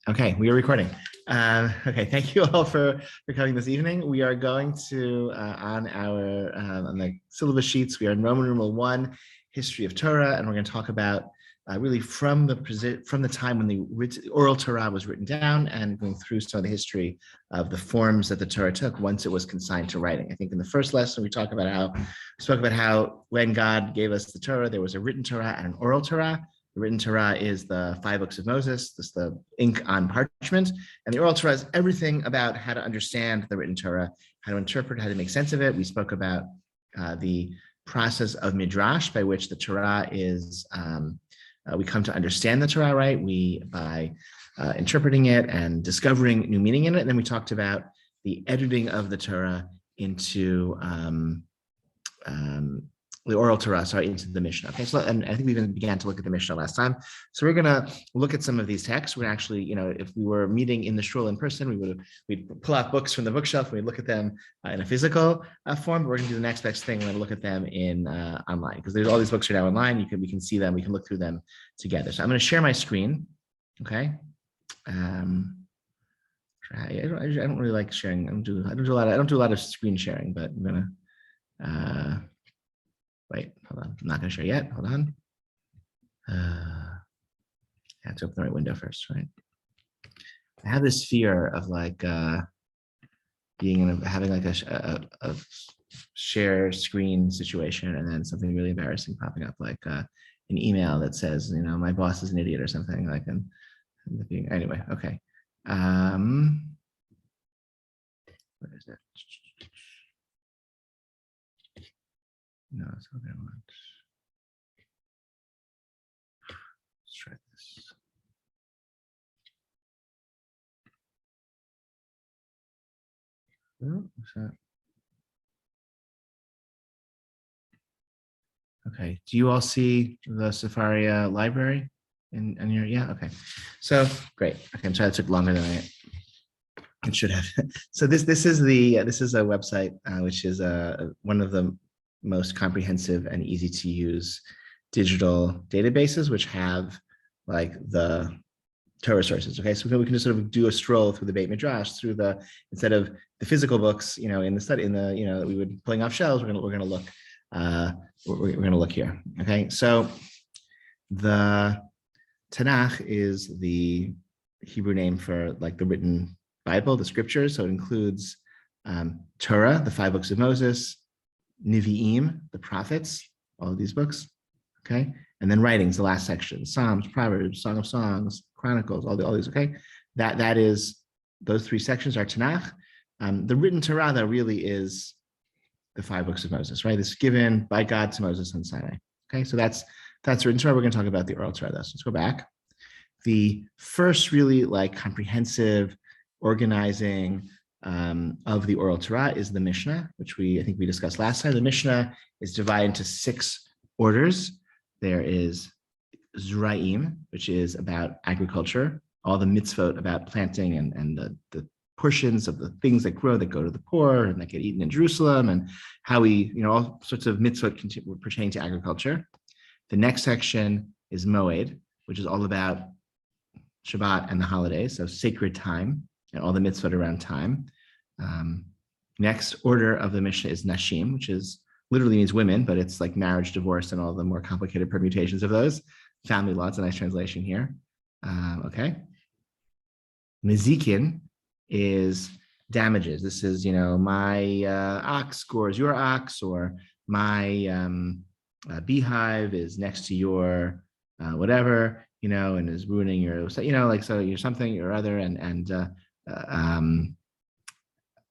Okay, we are recording. Okay, thank you all for coming this evening. We are going to, on the syllabus sheets, we are in Roman numeral 1, History of Torah, and we're going to talk about really from the time when the oral Torah was written down and going through some of the history of the forms that the Torah took once it was consigned to writing. I think in the first lesson we spoke about how when God gave us the Torah, there was a written Torah and an oral Torah. The written Torah is the 5 books of Moses, this is the ink on parchment, and the oral Torah is everything about how to understand the written Torah, how to interpret, how to make sense of it. We spoke about the process of midrash by which the Torah is, we come to understand the Torah, right? By interpreting it and discovering new meaning in it. And then we talked about the editing of the Torah into the oral Torah, into the Mishna. Okay, so and I think we even began to look at the Mishna last time. So we're going to look at some of these texts. We're actually, if we were meeting in the shul in person, we'd pull out books from the bookshelf and we'd look at them in a physical form. But we're going to do the next best thing. We're going to look at them in online because there's all these books are now online. We can see them. We can look through them together. So I'm going to share my screen. Okay. I don't really like sharing. I don't do a lot of screen sharing, but I'm gonna. Wait, hold on. I'm not going to share yet. Hold on. I have to open the right window first, right? I have this fear of having like a share screen situation and then something really embarrassing popping up, like an email that says, my boss is an idiot or something. Anyway, okay. What is it? No, it's not what I want. Let's try this. Oh, what's that? Okay. Do you all see the Safaria library in your? Yeah. Okay. So great. Okay. I'm sorry that took longer than it should have. So this is a website which is one of the most comprehensive and easy to use digital databases, which have like the Torah sources. Okay, so we can just sort of do a stroll through the Beit Midrash, instead of the physical books, in the study, that we would be pulling off shelves. We're gonna look. We're gonna look here. Okay, so the Tanakh is the Hebrew name for like the written Bible, the scriptures. So it includes Torah, the 5 books of Moses, Nevi'im, the prophets, all of these books, okay? And then writings, the last section, Psalms, Proverbs, Song of Songs, Chronicles, all these, okay? That is, those 3 sections are Tanakh. The written Torah, though, really is the 5 books of Moses, right? This is given by God to Moses on Sinai, okay? So that's written Torah. We're going to talk about the oral Torah, though. So let's go back. The first really comprehensive organizing of the oral Torah is the Mishna, which I think we discussed last time. The Mishna is divided into 6 orders. There is Zraim, which is about agriculture, all the mitzvot about planting and the portions of the things that grow that go to the poor and that get eaten in Jerusalem, and how we, all sorts of mitzvot pertaining to agriculture. The next section is Moed, which is all about Shabbat and the holidays, so sacred time and all the mitzvot around time. Next order of the Mishnah is Nashim, which literally means women, but it's like marriage, divorce, and all the more complicated permutations of those. Family law, it's a nice translation here. Okay. Nezikin is damages. This is, my ox scores your ox, or my beehive is next to your whatever, and is ruining your, so you're something or other,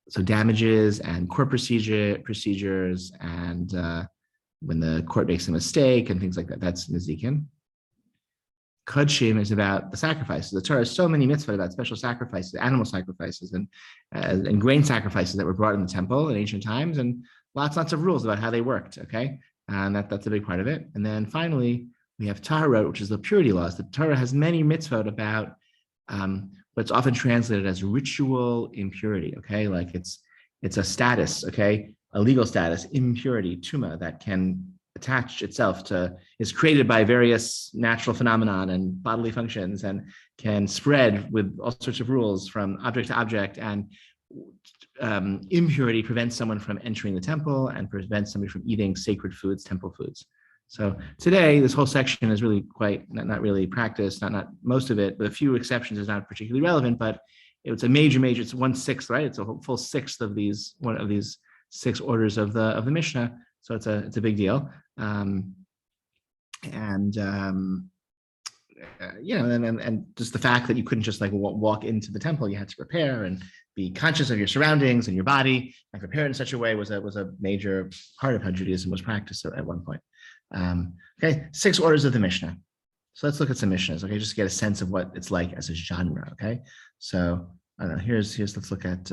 so damages and court procedures, and when the court makes a mistake and things like that, that's Nezikin. Kodshim is about the sacrifices. The Torah has so many mitzvot about special sacrifices, animal sacrifices, and grain sacrifices that were brought in the temple in ancient times, and lots of rules about how they worked, okay? And that's a big part of it. And then finally, we have Taharot, which is the purity laws. The Torah has many mitzvot about but it's often translated as ritual impurity, okay? Like it's a status, okay? A legal status, impurity, tuma, that can attached itself to, is created by various natural phenomenon and bodily functions, and can spread with all sorts of rules from object to object, and impurity prevents someone from entering the temple and prevents somebody from eating sacred foods, temple foods. So today, this whole section is really quite not really practiced, not most of it, but a few exceptions is not particularly relevant, but it's a major, it's 1/6, right? It's a full sixth of these, one of these 6 orders of the Mishnah. So it's a big deal. And just the fact that you couldn't just like walk into the temple, you had to prepare and be conscious of your surroundings and your body and prepare in such a way was a major part of how Judaism was practiced at one point. Okay, 6 orders of the Mishnah. So let's look at some Mishnahs, okay, just to get a sense of what it's like as a genre, okay? So I don't know, here's let's look at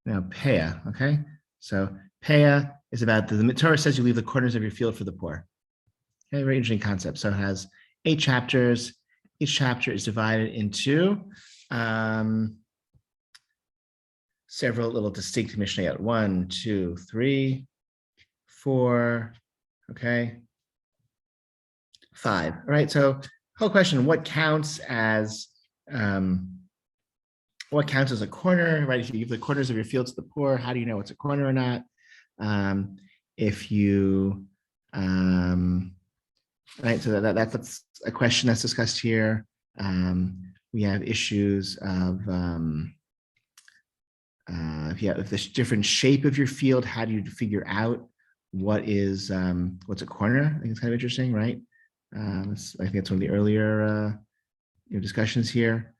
now Peya, okay? So Peya is about the Torah says you leave the corners of your field for the poor. Okay, very interesting concept. So it has 8 chapters. Each chapter is divided into several little distinct Mishnayot. 1, 2, 3, 4, okay, 5. All right. So whole question: what counts as a corner? Right. If you give the corners of your field to the poor, how do you know it's a corner or not? If you right, so that's a question that's discussed here. We have issues of if the different shape of your field, how do you figure out what's a corner? I think it's kind of interesting, right? I think it's one of the earlier discussions here.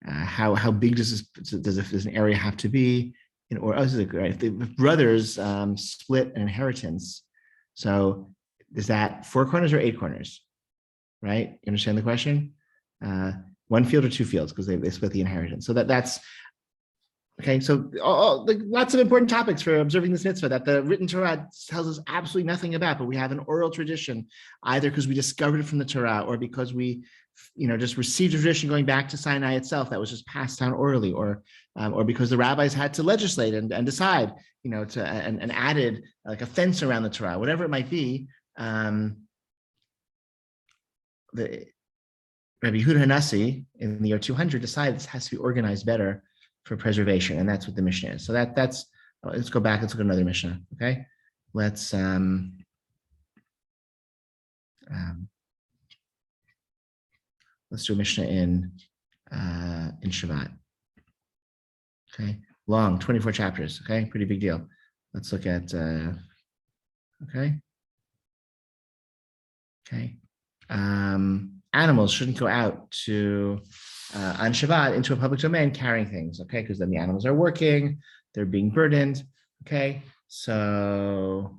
How big does an area have to be? Right? The brothers split an inheritance. So is that 4 corners or 8 corners? Right? You understand the question? 1 field or 2 fields, because they split the inheritance. So that's okay. So lots of important topics for observing this mitzvah that the written Torah tells us absolutely nothing about, but we have an oral tradition, either because we discovered it from the Torah or because we just received a tradition going back to Sinai itself that was just passed down orally, or because the rabbis had to legislate and decide, and added like a fence around the Torah, whatever it might be. The Rabbi Yehuda Hanassi in the year 200 decided this has to be organized better for preservation, and that's what the Mishnah is. So that's let's go back. Let's look at another Mishnah. Okay, let's do a Mishnah in Shabbat. Okay, long, 24 chapters. Okay, pretty big deal. Let's look at okay. Animals shouldn't go out to on Shabbat into a public domain carrying things, okay? Because then the animals are working, they're being burdened, okay? So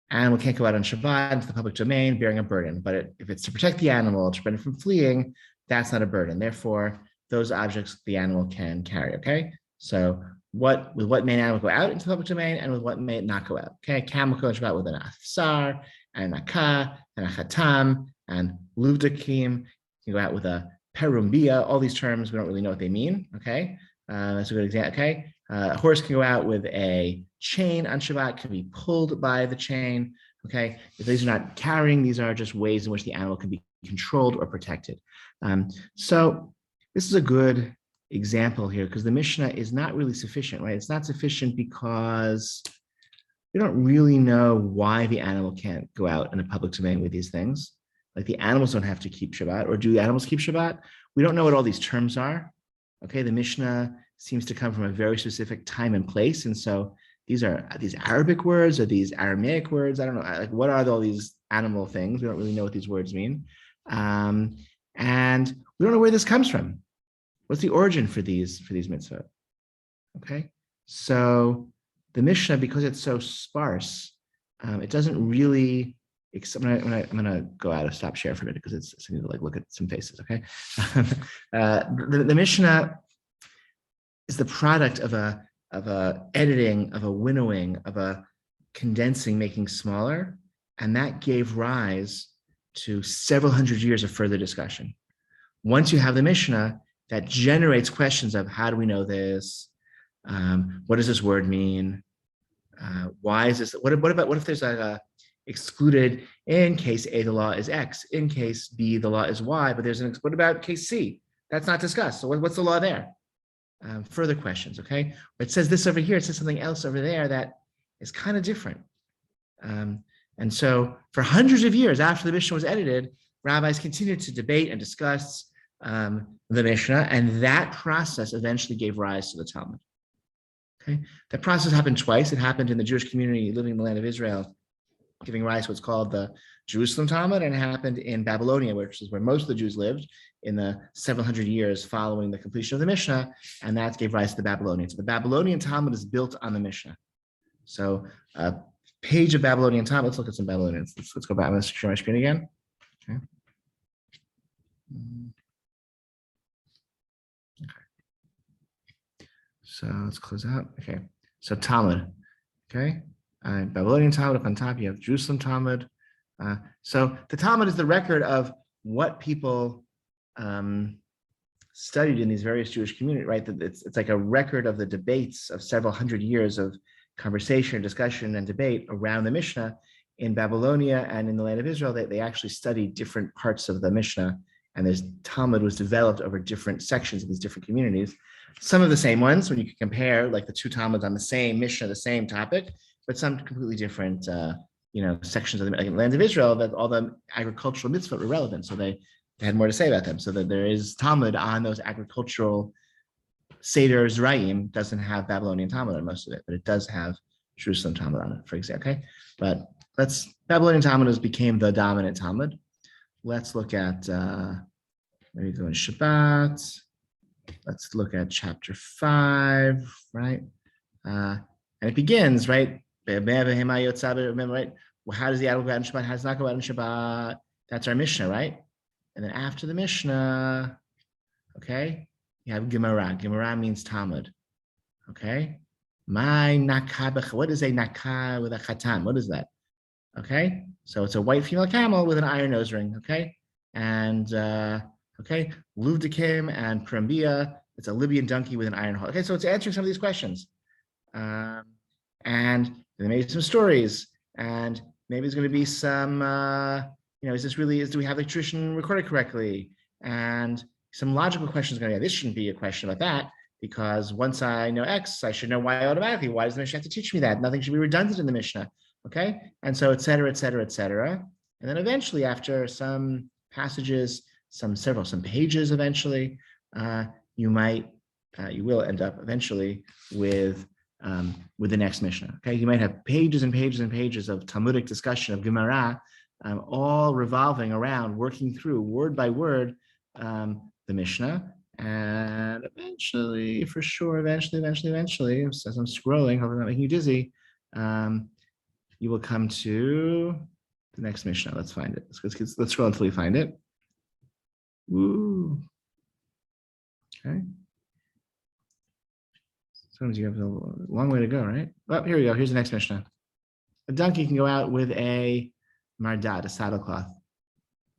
animal can't go out on Shabbat into the public domain bearing a burden, but if it's to protect the animal, to prevent it from fleeing, that's not a burden. Therefore, those objects the animal can carry, okay? So with what may an animal go out into the public domain and with what may it not go out, okay? A camel can go on Shabbat with an afsar, and a ka, and a chatam, and luvdakim. You go out with a perumbia. All these terms, we don't really know what they mean, okay? That's a good example, okay? A horse can go out with a chain on Shabbat, can be pulled by the chain, okay? If these are not carrying, these are just ways in which the animal can be controlled or protected. So this is a good example here because the Mishnah is not really sufficient, right? It's not sufficient because we don't really know why the animal can't go out in a public domain with these things. Like the animals don't have to keep Shabbat, or do the animals keep Shabbat? We don't know what all these terms are. Okay, the Mishnah seems to come from a very specific time and place. And so these Arabic words or these Aramaic words? I don't know. Like, what are all these animal things? We don't really know what these words mean. And we don't know where this comes from. What's the origin for these mitzvot? Okay, so the Mishnah, because it's so sparse, it doesn't really. I'm gonna go out of stop share for a minute because I need to like look at some faces. Okay, the Mishnah is the product of a editing, of a winnowing, of a condensing, making smaller, and that gave rise to several hundred years of further discussion. Once you have the Mishnah, that generates questions of how do we know this? What does this word mean? Why is this? What if there's a excluded in case A, the law is X, in case B, the law is Y, but what about case C? That's not discussed. So what's the law there? Further questions, okay? It says this over here, it says something else over there that is kind of different. And so for hundreds of years after the Mishnah was edited, rabbis continued to debate and discuss the Mishnah, and that process eventually gave rise to the Talmud. Okay, that process happened twice. It happened in the Jewish community living in the land of Israel, giving rise to what's called the Jerusalem Talmud, and it happened in Babylonia, which is where most of the Jews lived in the several hundred years following the completion of the Mishnah, and that gave rise to the Babylonian. So the Babylonian Talmud is built on the Mishnah. So a page of Babylonian Talmud, let's look at some Babylonians. Let's go back. I'm going to share my screen again. Okay. So let's close out. Okay. So Talmud. Okay. Babylonian Talmud up on top. You have Jerusalem Talmud. So the Talmud is the record of what people studied in these various Jewish communities, right? It's like a record of the debates of several hundred years of conversation, discussion, and debate around the Mishnah. In Babylonia and in the land of Israel, they actually studied different parts of the Mishnah, and this Talmud was developed over different sections of these different communities. Some of the same ones, when you can compare like the two Talmuds on the same Mishnah, the same topic, but some completely different sections of the land of Israel, that all the agricultural mitzvot were relevant. So they had more to say about them. So that there is Talmud on those agricultural Seder Zraim, doesn't have Babylonian Talmud on most of it, but it does have Jerusalem Talmud on it, for example. Okay, but Babylonian Talmud became the dominant Talmud. Let's look at maybe go in Shabbat. Let's look at chapter 5, right? And it begins, right? Right? Well, how does the Adal go out in Shabbat? How does it not go out in Shabbat? That's our Mishnah, right? And then after the Mishnah, okay, you have Gemara. Gemara means Talmud. Okay? What is a nakah with a chatan? What is that? Okay? So it's a white female camel with an iron nose ring. Okay? And okay, Luvdikim and Prambia, it's a Libyan donkey with an iron horn. Okay, so it's answering some of these questions. And they made some stories, and maybe there's going to be some, do we have the tradition recorded correctly? And some logical questions going to be, this shouldn't be a question about that, because once I know X, I should know Y automatically. Why does the Mishnah have to teach me that? Nothing should be redundant in the Mishnah. Okay, and so et cetera, et cetera, et cetera. And then eventually, after some passages, some pages, eventually, you will end up eventually with the next Mishnah. Okay, you might have pages and pages and pages of Talmudic discussion of Gemara, all revolving around, working through word by word the Mishnah, and eventually, for sure, eventually, as I'm scrolling, hopefully not making you dizzy, you will come to the next Mishnah. Let's find it. Let's scroll until we find it. Ooh. Okay. Sometimes you have a long way to go, right? Well, here we go. Here's the next Mishnah. A donkey can go out with a mardad, a saddlecloth,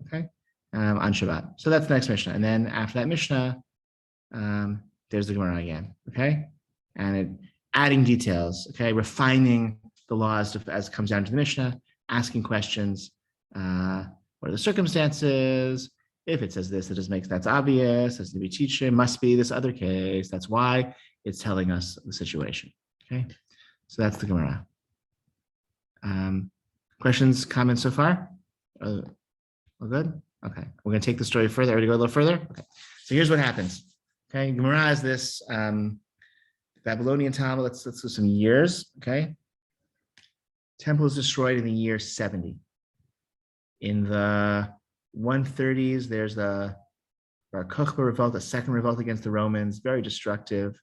okay, on Shabbat. So that's the next Mishnah. And then after that Mishnah, there's the Gemara again, okay? And it adding details, okay, refining the laws as it comes down to the Mishnah, asking questions. What are the circumstances? If it says this, that's obvious. That's to be teaching. Must be this other case. That's why it's telling us the situation. Okay, so that's the Gemara. Questions, comments so far? All good. Okay, we're going to take the story further. Ready to go a little further? Okay. So here's what happens. Okay, Gemara is this Babylonian Talmud. Let's do some years. Okay, temple is destroyed in the year 70. In the 130s, there's the Bar Kokhba revolt, a second revolt against the Romans, very destructive.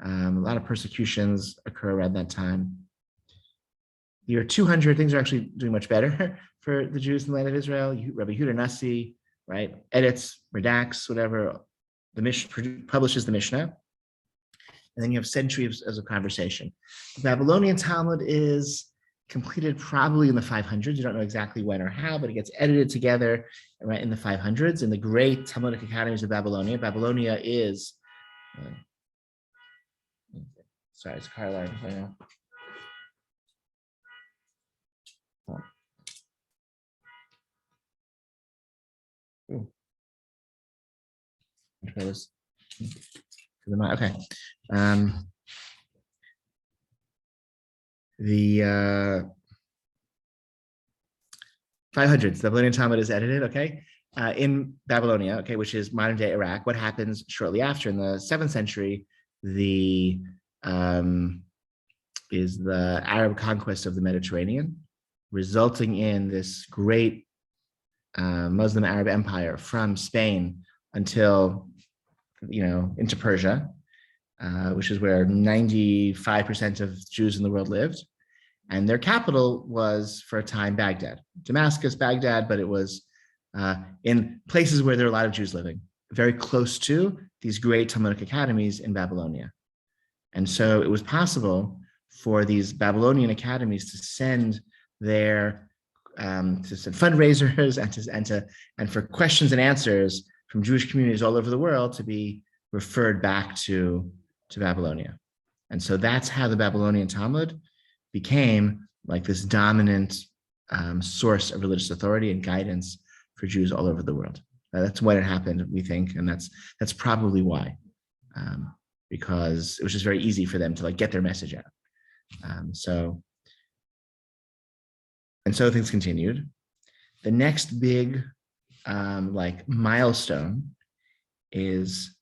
A lot of persecutions occur around that time. Year 200, things are actually doing much better for the Jews in the land of Israel. Rabbi Yehuda Nasi, right, edits, redacts, whatever, the Mishnah publishes the Mishnah. And then you have centuries of conversation. The Babylonian Talmud is completed probably in the 500s. You don't know exactly when or how, but it gets edited together right in the 500s in the great Talmudic academies of Babylonia. Babylonia is, sorry, it's a car alarm right now. Oh. Okay. The 500s, the Babylonian Talmud is edited, okay, in Babylonia, okay, which is modern day Iraq. What happens shortly after in the 7th century? Is the Arab conquest of the Mediterranean, resulting in this great Muslim Arab empire from Spain until, into Persia, which is where 95% of Jews in the world lived. And their capital was, for a time, Baghdad. Damascus, Baghdad, but it was in places where there are a lot of Jews living, very close to these great Talmudic academies in Babylonia. And so it was possible for these Babylonian academies to send their to send fundraisers and for questions and answers from Jewish communities all over the world to be referred back to Babylonia. And so that's how the Babylonian Talmud became like this dominant source of religious authority and guidance for Jews all over the world. That's when it happened, we think, and that's probably why, because it was just very easy for them to like get their message out. So things continued. The next big like milestone is,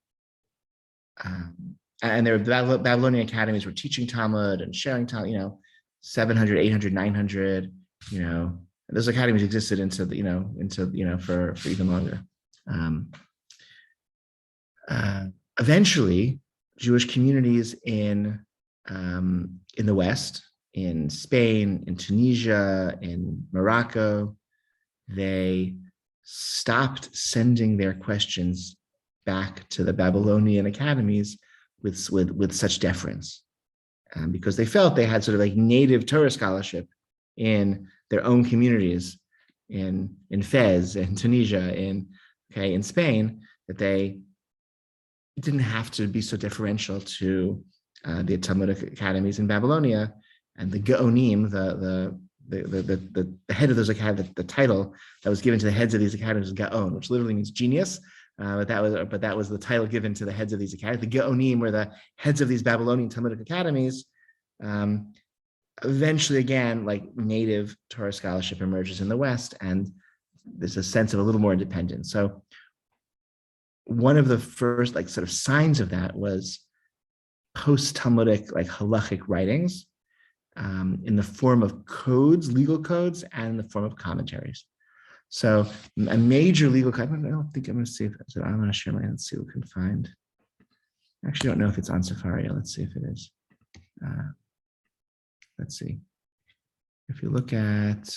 and there were Babylonian academies were teaching Talmud and sharing Talmud, 700, 800, 900, those academies existed into for even longer. Eventually, Jewish communities in the West, in Spain, in Tunisia, in Morocco, they stopped sending their questions back to the Babylonian academies with such deference, because they felt they had sort of like native Torah scholarship in their own communities in Fez, in Tunisia, in Spain, that they didn't have to be so deferential to the Talmudic academies in Babylonia. And the Gaonim, the head of those academies, the title that was given to the heads of these academies was Gaon, which literally means genius. But that was the title given to the heads of these academies. The Gaonim were the heads of these Babylonian Talmudic academies. Eventually, again, like native Torah scholarship emerges in the West, and there's a sense of a little more independence. So one of the first like sort of signs of that was post-Talmudic like halachic writings, in the form of codes, legal codes, and in the form of commentaries. So a major legal code, I don't think I'm going to see if I'm going to share my, let's see what we can find. I actually don't know if it's on Sefaria. Let's see if it is. Let's see. If you look at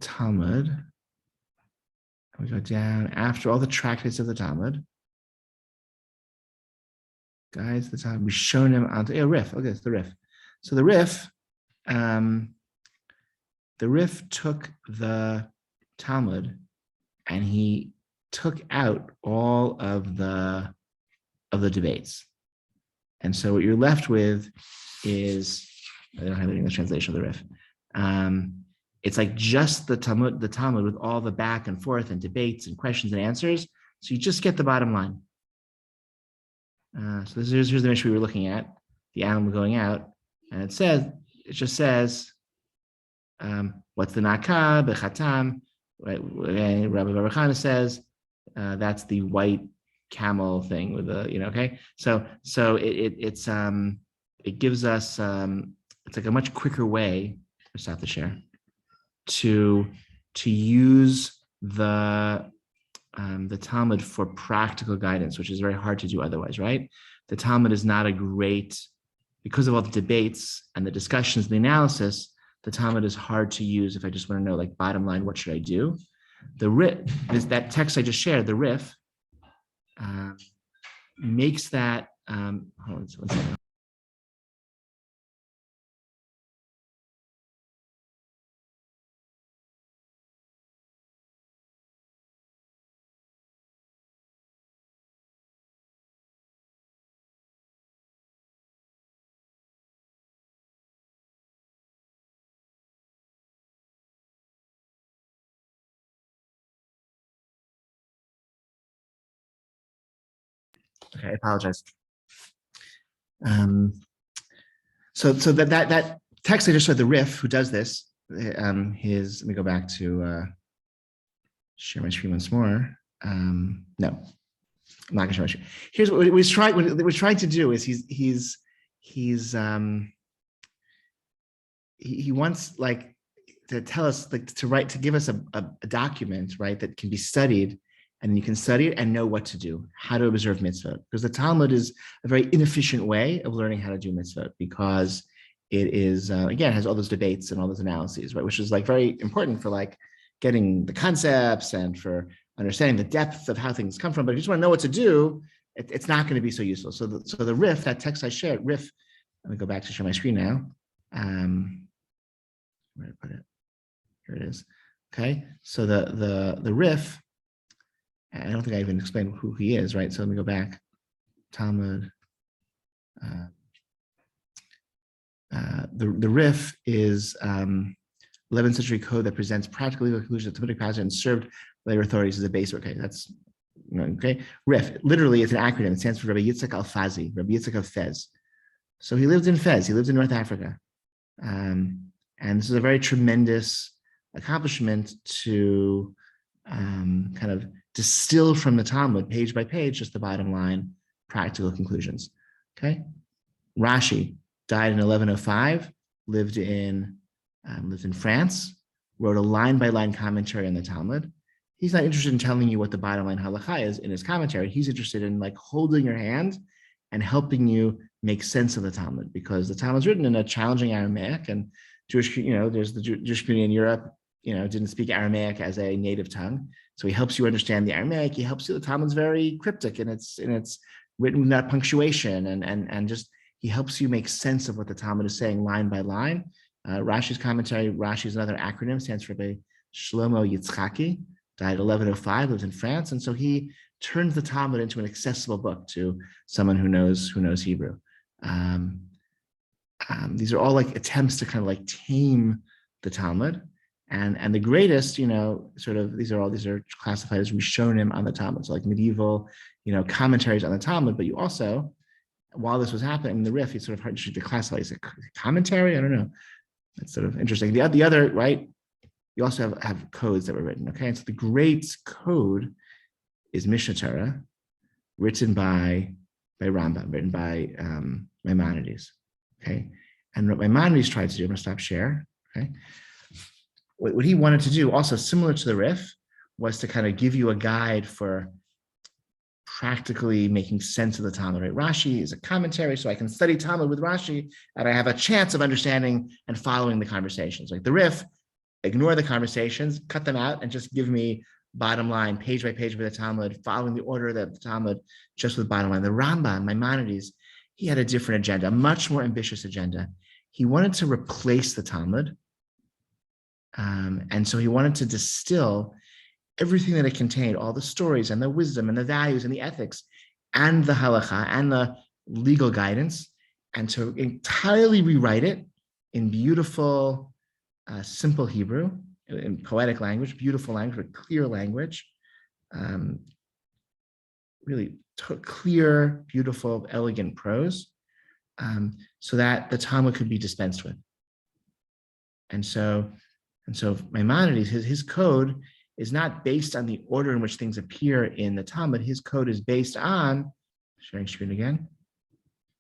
Talmud, we go down after all the tractates of the Talmud. Guys, the Talmud, we've shown him on Riff. Okay, it's the Riff. So the Riff took the Talmud and he took out all of the debates. And so what you're left with is, I don't have it in the translation of the Riff. It's like just the Talmud with all the back and forth and debates and questions and answers. So you just get the bottom line. So here's the Mishnah we were looking at, the animal going out, and it just says, what's the nakah, bechatam, right? Rabbi Baruch says, that's the white camel thing with the, okay. So it gives us, it's like a much quicker way, to stop the share, to use the Talmud for practical guidance, which is very hard to do otherwise, right? The Talmud is not a great, because of all the debates and the discussions and the analysis, the Talmud is hard to use if I just want to know, like, bottom line, what should I do? The Riff, that text I just shared, the Riff, makes that, hold on one second. Okay, I apologize. So that text I just read, the Riff, who does this, let me go back to share my screen once more. No, I'm not gonna share my screen. Here's what we're trying to do is he wants like to tell us, like to give us a document, right, that can be studied, and you can study it and know what to do, how to observe mitzvot. Because the Talmud is a very inefficient way of learning how to do mitzvot, because it is, again, has all those debates and all those analyses, right, which is like very important for like getting the concepts and for understanding the depth of how things come from. But if you just want to know what to do, it's not going to be so useful. So the Riff, that text I shared, Riff, let me go back to share my screen now. Where did I put it? Here it is. Okay, so the Riff, I don't think I even explained who he is, right? So let me go back. Talmud. The Riff is 11th century code that presents practical legal conclusions of Talmudic passage and served later authorities as a base. Okay, that's okay. Riff literally is an acronym. It stands for Rabbi Yitzchak Al-Fazi, Rabbi Yitzchak of Fez. So he lived in Fez. He lived in North Africa, and this is a very tremendous accomplishment to kind of distill from the Talmud page by page, just the bottom line, practical conclusions. Okay, Rashi died in 1105, lived in France, wrote a line-by-line commentary on the Talmud. He's not interested in telling you what the bottom line halacha is in his commentary. He's interested in like holding your hand and helping you make sense of the Talmud, because the Talmud's written in a challenging Aramaic, and Jewish, there's the Jewish community in Europe, didn't speak Aramaic as a native tongue. So he helps you understand the Aramaic. He helps you. The Talmud's very cryptic, and it's written without punctuation, and just he helps you make sense of what the Talmud is saying line by line. Rashi's commentary, Rashi is another acronym, stands for Shlomo Yitzchaki, died 1105, lives in France, and so he turns the Talmud into an accessible book to someone who knows Hebrew. These are all like attempts to kind of like tame the Talmud, and the greatest, these are classified as Rishonim on the Talmud, so like medieval, commentaries on the Talmud. But you also, while this was happening, the Riff, it's sort of hard to classify. Is it commentary? I don't know. It's sort of interesting. The other, right? You also have codes that were written. Okay, and so the great code is Mishna Torah, written by Rambam, written by Maimonides. Okay, and what Maimonides tried to do, I'm going to stop share. Okay, what he wanted to do, also similar to the Riff, was to kind of give you a guide for practically making sense of the Talmud. Right? Rashi is a commentary, so I can study Talmud with Rashi, and I have a chance of understanding and following the conversations. Like the Riff, ignore the conversations, cut them out, and just give me bottom line, page by page of the Talmud, following the order of the Talmud, just with bottom line. The Rambam, Maimonides, he had a different agenda, a much more ambitious agenda. He wanted to replace the Talmud. And so he wanted to distill everything that it contained, all the stories and the wisdom and the values and the ethics and the halacha and the legal guidance, and to entirely rewrite it in beautiful, simple Hebrew, in poetic language, beautiful language, but clear language, really clear, beautiful, elegant prose, so that the Talmud could be dispensed with. And so Maimonides, his code is not based on the order in which things appear in the Talmud. His code is based on, sharing screen again,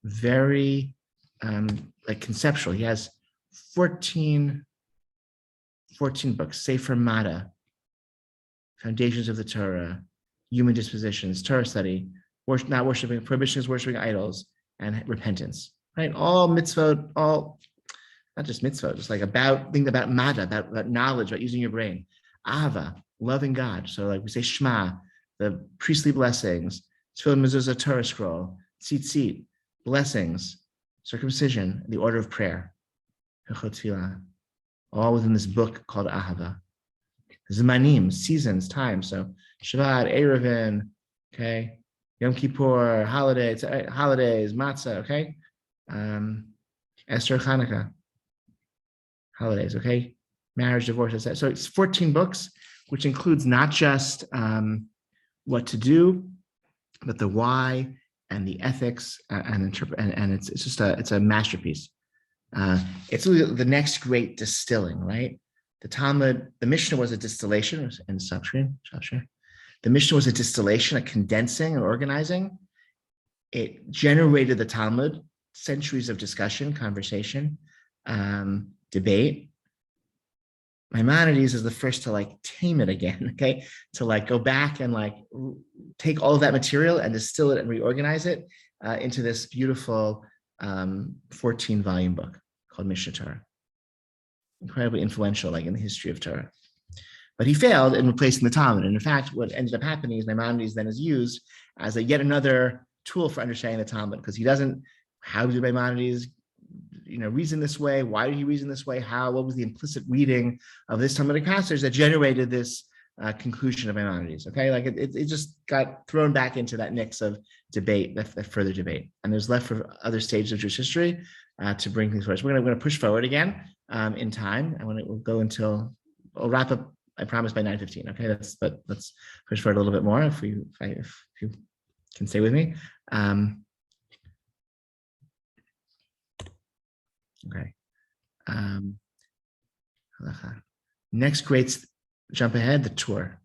very like conceptual. He has 14 books: Sefer Mata, Foundations of the Torah, Human Dispositions, Torah Study, Not Worshiping, Prohibitions, Worshiping Idols, and Repentance. Right? All mitzvot, all, not just mitzvot, just like things about Mata, about knowledge, about using your brain. Ahava, loving God. So like we say Shema, the priestly blessings, Tefillah Mezuzah Torah scroll, Tzitzit, blessings, circumcision, the order of prayer, Hilchot Tefillah, all within this book called Ahava. Zmanim, seasons, time. So Shabbat, Erevin, okay, Yom Kippur, holidays, Matzah, okay, Esther, Hanukkah, holidays, okay, marriage, divorce, etc. So it's 14 books, which includes not just what to do, but the why and the ethics and it's a masterpiece. It's really the next great distilling, right? The Talmud, the Mishnah was a distillation, and subscreen. The Mishnah was a distillation, a condensing and organizing. It generated the Talmud, centuries of discussion, conversation, debate. Maimonides is the first to like tame it again, okay? To like go back and like take all of that material and distill it and reorganize it into this beautiful 14-volume book called Mishna Torah. Incredibly influential, like in the history of Torah. But he failed in replacing the Talmud. And in fact, what ended up happening is Maimonides then is used as a yet another tool for understanding the Talmud, because he doesn't, how did Maimonides, reason this way? Why did he reason this way? What was the implicit reading of this Talmudic passage that generated this conclusion of Maimonides? Okay, like it just got thrown back into that mix of debate, that further debate. And there's left for other stages of Jewish history to bring things forward. So we're going to push forward again in time. We'll go until, I'll wrap up, I promise, by 9:15. Okay, but let's push forward a little bit more if you can stay with me. Okay. Next great jump ahead, the Tur.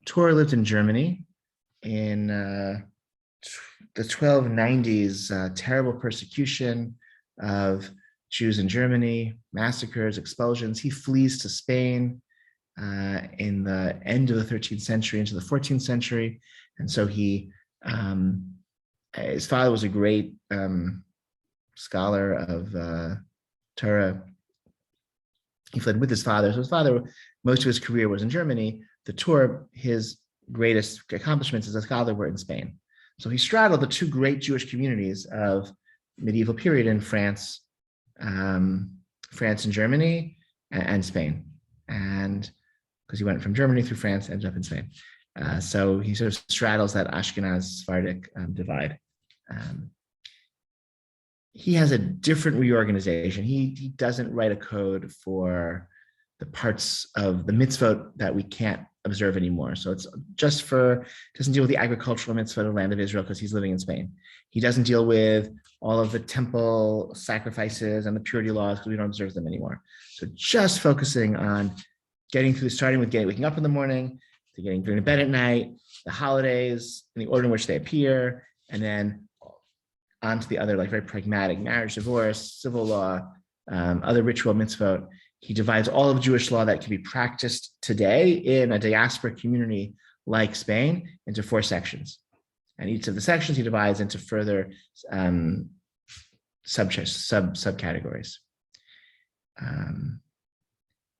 Tur lived in Germany in the 1290s, terrible persecution of Jews in Germany, massacres, expulsions. He flees to Spain in the end of the 13th century into the 14th century. And so his father was a great scholar of Torah. He fled with his father. So his father, most of his career was in Germany. The Tur, his greatest accomplishments as a scholar were in Spain. So he straddled the two great Jewish communities of medieval period in France and Germany and Spain. And because he went from Germany through France, ended up in Spain. So he sort of straddles that Ashkenaz-Sephardic divide. He has a different reorganization. He doesn't write a code for the parts of the mitzvot that we can't observe anymore. So it's just doesn't deal with the agricultural mitzvot of the land of Israel because he's living in Spain. He doesn't deal with all of the temple sacrifices and the purity laws because we don't observe them anymore. So just focusing on starting with waking up in the morning, to going to bed at night, the holidays, in the order in which they appear, and then onto the other, like very pragmatic, marriage, divorce, civil law, other ritual mitzvot. He divides all of Jewish law that can be practiced today in a diaspora community like Spain into 4 sections. And each of the sections he divides into further subcategories.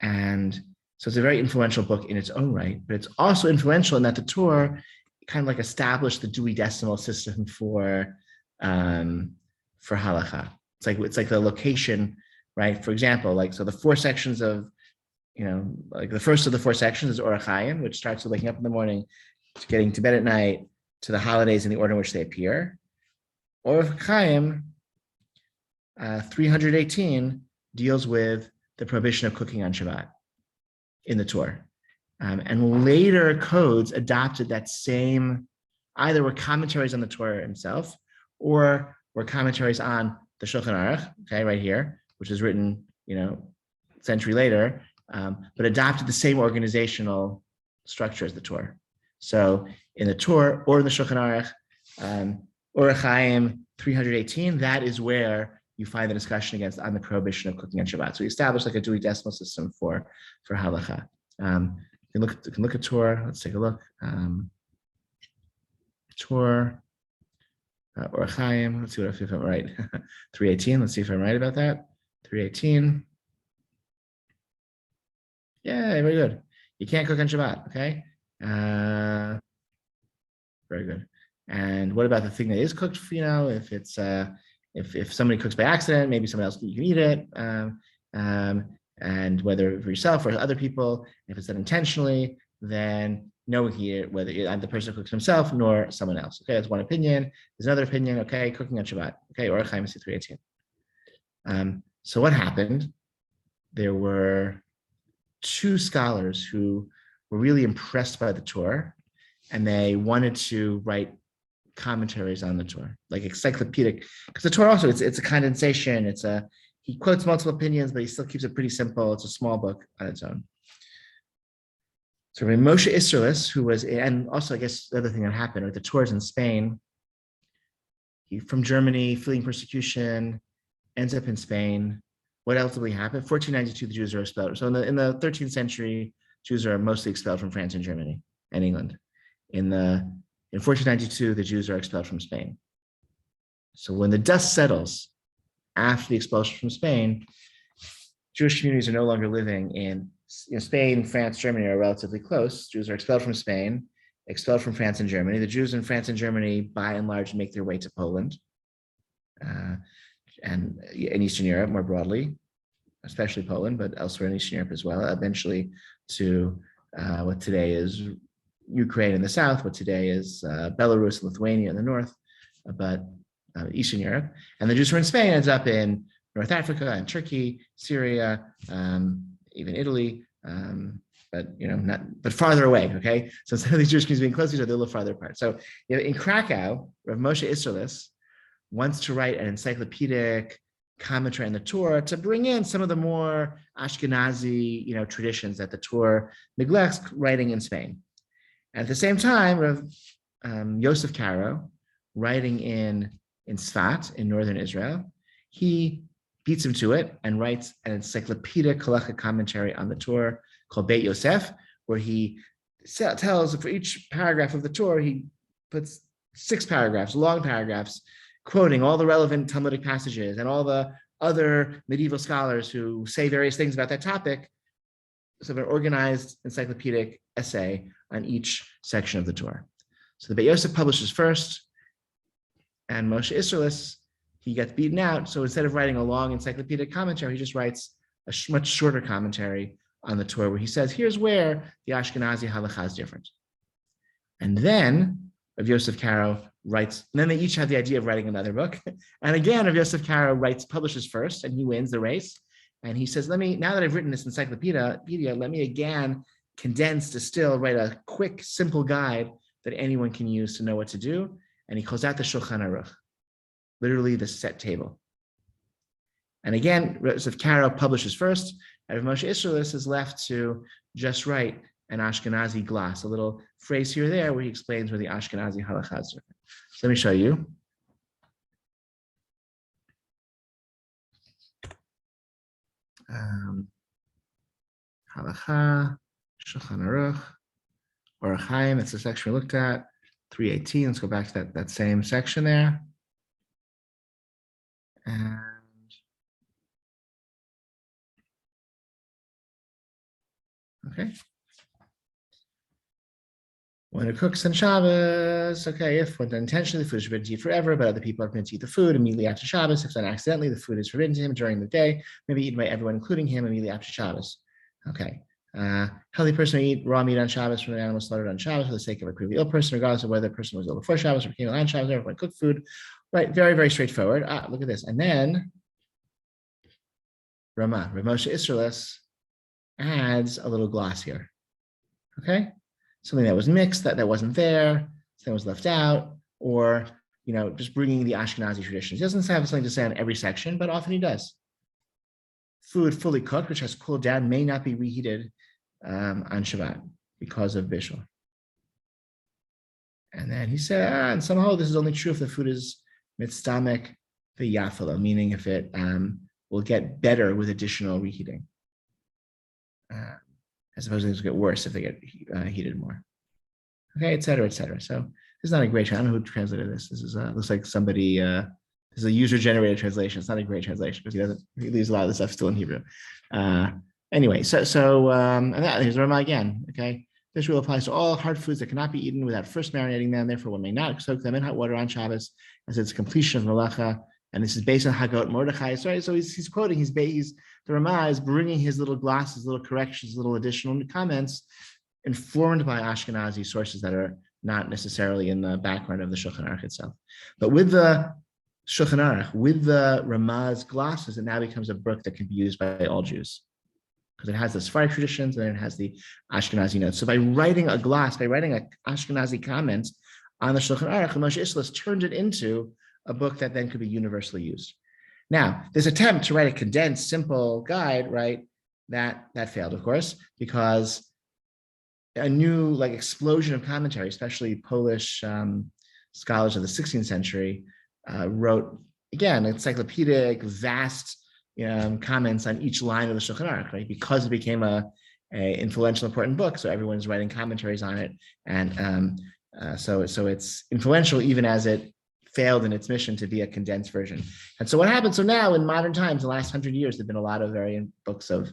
And so it's a very influential book in its own right, but it's also influential in that the Tur kind of like established the Dewey Decimal System for halakha. It's like the location, right? For example, so the 4 sections of, like the first of the 4 sections is Orach Chaim, which starts with waking up in the morning to getting to bed at night to the holidays in the order in which they appear. Orach Chaim 318 deals with the prohibition of cooking on Shabbat in the Tur. And later codes adopted that same, either were commentaries on the Torah himself, or were commentaries on the Shulchan Aruch, okay, right here, which is written, a century later, but adopted the same organizational structure as the Torah. So in the Torah or in the Shulchan Aruch, Orach Chaim 318, that is where you find the discussion on the prohibition of cooking on Shabbat. So we established like a Dewey Decimal System for halakha. You can look at Torah. Let's take a look. Torah. Orach Chaim, let's see if I'm right. 318, let's see if I'm right about that. 318. Yeah, very good. You can't cook on Shabbat, okay? Very good. And what about the thing that is cooked? If it's if somebody cooks by accident, maybe someone else you can eat it. And whether for yourself or other people, if it's done intentionally, then no one can eat it, whether the person who cooks himself nor someone else. Okay, that's one opinion. There's another opinion. Okay, cooking on Shabbat. Okay, Orach Chaim 318. So what happened? There were 2 scholars who were really impressed by the Torah, and they wanted to write commentaries on the Torah, like encyclopedic, because the Torah also it's a condensation. He quotes multiple opinions, but he still keeps it pretty simple. It's a small book on its own. So Rabbi Moshe Isserles, who was, and also I guess the other thing that happened, right, the tours in Spain, he from Germany, fleeing persecution, ends up in Spain. What ultimately happened? 1492, the Jews are expelled. So in the 13th century, Jews are mostly expelled from France and Germany and England. In 1492, the Jews are expelled from Spain. So when the dust settles after the expulsion from Spain, Jewish communities are no longer living in Spain, France, Germany are relatively close. Jews are expelled from Spain, expelled from France and Germany. The Jews in France and Germany, by and large, make their way to Poland and in Eastern Europe more broadly, especially Poland, but elsewhere in Eastern Europe as well, eventually to what today is Ukraine in the south, what today is Belarus and Lithuania in the north, but Eastern Europe. And the Jews who are in Spain ends up in North Africa and Turkey, Syria, even Italy, but farther away. Okay, so instead of these Jewish communities being close to each other, they're a little farther apart. So in Krakow, Rav Moshe Isserles wants to write an encyclopedic commentary on the Torah to bring in some of the more Ashkenazi, traditions that the Torah neglects writing in Spain. And at the same time, Rav Yosef Karo, writing in Sfat in northern Israel, he beats him to it and writes an encyclopedic halacha commentary on the Torah called Beit Yosef, where he tells for each paragraph of the Torah, he puts 6 paragraphs, long paragraphs, quoting all the relevant Talmudic passages and all the other medieval scholars who say various things about that topic. So an organized encyclopedic essay on each section of the Torah. So the Beit Yosef publishes first, and Moshe Isserles, he gets beaten out. So instead of writing a long encyclopedic commentary, he just writes a much shorter commentary on the Torah where he says, here's where the Ashkenazi halacha is different. And then Rav Yosef Karo writes, and then they each have the idea of writing another book. And again, Rav Yosef Karo publishes first, and he wins the race. And he says, now that I've written this encyclopedia, let me again condense, distill, write a quick, simple guide that anyone can use to know what to do. And he calls that the Shulchan Aruch, literally the set table. And again, Yosef Karo publishes first, and Rav Moshe Isserles is left to just write an Ashkenazi gloss, a little phrase here or there where he explains where the Ashkenazi halacha is different. So let me show you. Halacha, Shulchan Aruch, Orach Chaim, that's the section we looked at, 318. Let's go back to that same section there. And okay. When it cooks on Shabbos, okay, if when intentionally the food is forbidden to eat forever, but other people are permitted to eat the food immediately after Shabbos, if done accidentally, the food is forbidden to him during the day, maybe eaten by everyone, including him, immediately after Shabbos. Okay. Healthy person will eat raw meat on Shabbos from an animal slaughtered on Shabbos for the sake of a previously ill person, regardless of whether the person was ill before Shabbos or became ill on Shabbos, everyone cooked food. Right, very, very straightforward. Look at this. And then Rav Moshe Isserles adds a little gloss here. Okay? Something that was mixed, that wasn't there, something was left out, or just bringing the Ashkenazi traditions. He doesn't have something to say on every section, but often he does. Food fully cooked, which has cooled down, may not be reheated on Shabbat because of Bishul. And then he said, and somehow this is only true if the food is mitzdamek v'yafalo, meaning if it will get better with additional reheating. As opposed to things will get worse if they get heated more. Okay, et cetera, et cetera. So this is not a great, I don't know who translated this. This is looks like somebody, this is a user-generated translation. It's not a great translation because he leaves a lot of the stuff still in Hebrew. Anyway, and here's the Rama again, okay? This rule applies to all hard foods that cannot be eaten without first marinating them. Therefore, one may not soak them in hot water on Shabbos as it's completion of malacha. And this is based on Hagot Mordechai. Sorry, so he's quoting, the Rama is bringing his little glosses, little corrections, little additional comments informed by Ashkenazi sources that are not necessarily in the background of the Shulchan Aruch itself. But with the Shulchan Aruch, with the Rama's glosses, it now becomes a book that can be used by all Jews because it has the Sephardic traditions and it has the Ashkenazi notes. So by writing a gloss, by writing an Ashkenazi comment on the Shulchan Aruch, and Moshe Isserles turned it into a book that then could be universally used. Now, this attempt to write a condensed, simple guide, right, that failed, of course, because a new like explosion of commentary, especially Polish scholars of the 16th century, wrote, again, encyclopedic, vast comments on each line of the Shulchan Aruch, right? Because it became a influential, important book, so everyone's writing commentaries on it, and so it's influential even as it failed in its mission to be a condensed version. And so what happened? So now in modern times, the last 100 years, there've been a lot of variant books of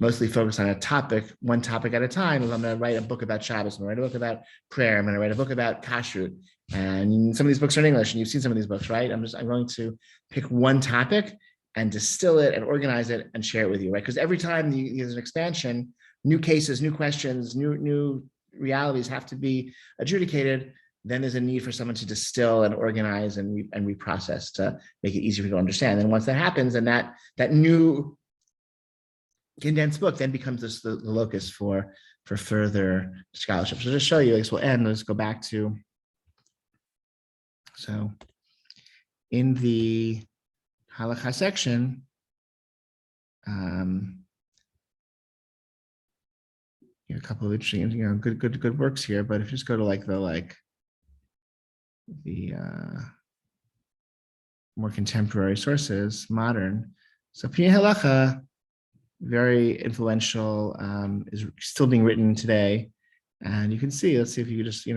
mostly focused on a topic, one topic at a time. I'm going to write a book about Shabbos. I'm going to write a book about prayer. I'm going to write a book about kashrut. And some of these books are in English, and you've seen some of these books, right? I'm going to pick one topic and distill it and organize it and share it with you, right? Because every time there's an expansion, new cases, new questions, new realities have to be adjudicated. Then there's a need for someone to distill and organize and reprocess to make it easier for you to understand. And once that happens, and that new condensed book then becomes the locus for further scholarship. So just show you, I guess we'll end, let's go back to, so in the halakha section, a couple of interesting, good works here, but if you just go to the more contemporary sources, modern, so Peya Halacha, very influential, is still being written today. And you can see, let's see if you could just, you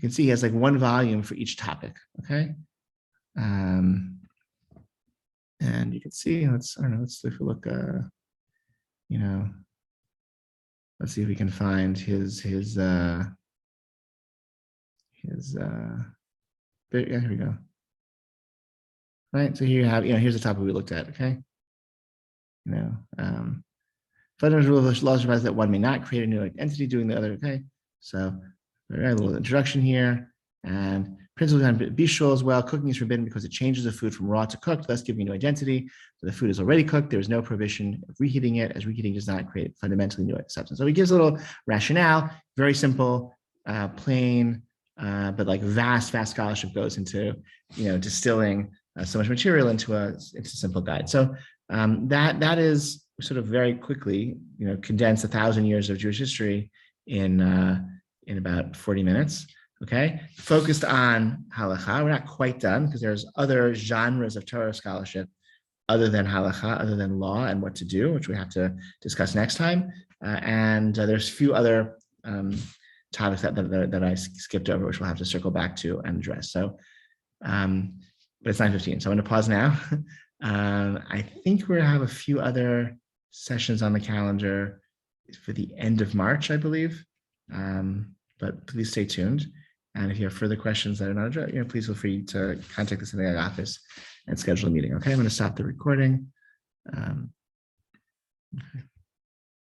can see he has like one volume for each topic, okay? And you can see, let's if we look, let's see if we can find his yeah, here we go. Right, so here you have, here's the topic we looked at, okay? Fundamental rule of laws provides that one may not create a new entity doing the other, okay? So a little introduction here, and principles on bishul as well. Cooking is forbidden because it changes the food from raw to cooked, thus giving a new identity. So the food is already cooked. There is no prohibition of reheating it, as reheating does not create fundamentally new substance. So he gives a little rationale, very simple, plain, but like vast scholarship goes into, distilling so much material into a simple guide. So that is sort of very quickly, condense 1,000 years of Jewish history in about 40 minutes. Okay, focused on halakha. We're not quite done because there's other genres of Torah scholarship other than halakha, other than law and what to do, which we have to discuss next time. And there's a few other topics that I skipped over, which we'll have to circle back to and address. So, but it's 9:15, so I'm going to pause now. I think we're going to have a few other sessions on the calendar for the end of March, I believe. But please stay tuned. And if you have further questions that are not addressed, please feel free to contact the synagogue office and schedule a meeting. Okay, I'm going to stop the recording. Okay.